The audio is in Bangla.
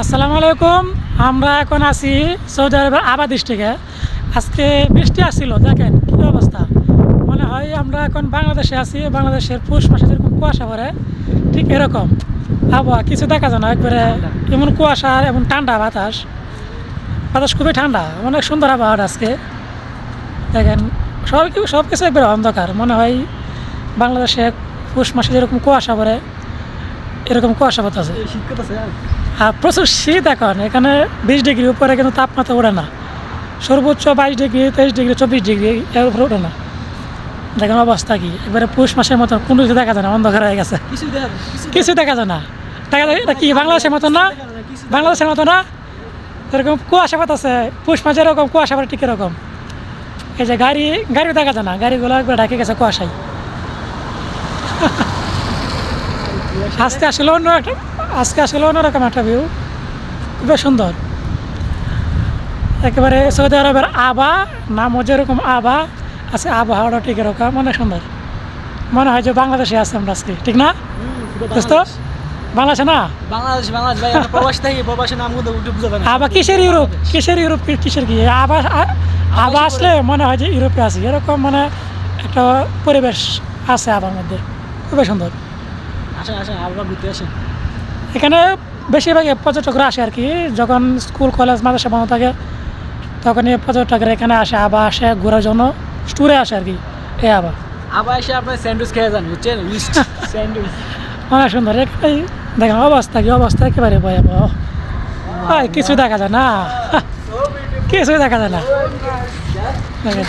আসসালামু আলাইকুম। আমরা এখন আছি সৌদি আরবের আবা ডিস্ট্রিক্টে। আজকে বৃষ্টি আসছিল, দেখেন কী অবস্থা। মনে হয় আমরা এখন বাংলাদেশে আছি, বাংলাদেশের পৌষ মাসে যেরকম কুয়াশা পড়ে ঠিক এরকম আবহাওয়া, কিছু দেখা যায় না, একবারে এমন কুয়াশা এমন ঠান্ডা বাতাস, বাতাস খুবই ঠান্ডা, অনেক সুন্দর আবহাওয়া আজকে। দেখেন সব কিছু একবারে অন্ধকার, মনে হয় বাংলাদেশে পৌষ মাসে যেরকম কুয়াশা পড়ে এরকম কুয়াশা পড়তেছে। আর প্রচুর শীত এখন, এখানে 20 ডিগ্রি উপরে কিন্তু তাপমাত্রা ওঠে না, সর্বোচ্চ 22 ডিগ্রি, 23 ডিগ্রি, 24 ডিগ্রি এর উপরে ওঠে না। দেখেন অবস্থা কি, একবারে পৌষ মাসের মতন কোনো কিছু দেখা যায় না, অন্ধকার হয়ে গেছে, কিছু দেখা যায় না। দেখা যায় এটা কি বাংলাদেশের মতন না, বাংলাদেশের মতো না, এরকম কুয়াশা পাতাছে পৌষ মাসে, এরকম কুয়াশা পাতা ঠিক এরকম। এই যে গাড়িও দেখা যায় না, গাড়িগুলো একবার ঢাকে গেছে কুয়াশায়। আজকে আসলে অন্যরকম একটা ভিউ, খুবই সুন্দর। একেবারে সৌদি আরবের আবা, নামও যেরকম আবা আছে, আবহাওয়াটা ঠিক এরকম অনেক সুন্দর। মনে হয় যে বাংলাদেশে আছে আমরা আজকে, ঠিক না দোস্ত? বাংলাদেশে না, আবা কিসের ইউরোপ, কিসের কি আবা আসলে মনে হয় যে ইউরোপে আছি, এরকম মানে একটা পরিবেশ আছে আবার মধ্যে, খুবই সুন্দর। এখানে বেশিরভাগ পর্যটকরা আসে আর কি, যখন স্কুল কলেজ মাদ্রাসা বন্ধ থাকে তখন এই পর্যটকরা এখানে আসে, আবার আসে ঘোরার জন্য, ট্যুরে আসে আর কি। এই আবার এসে আপনার স্যান্ডউইচ খেয়ে যান, বুঝছেন? স্যান্ডউইচ অনেক সুন্দর। এখানে দেখেন অবস্থা একেবারে ভয়াবহ, কিছু দেখা যায় না, কিছুই দেখা যায় না। দেখেন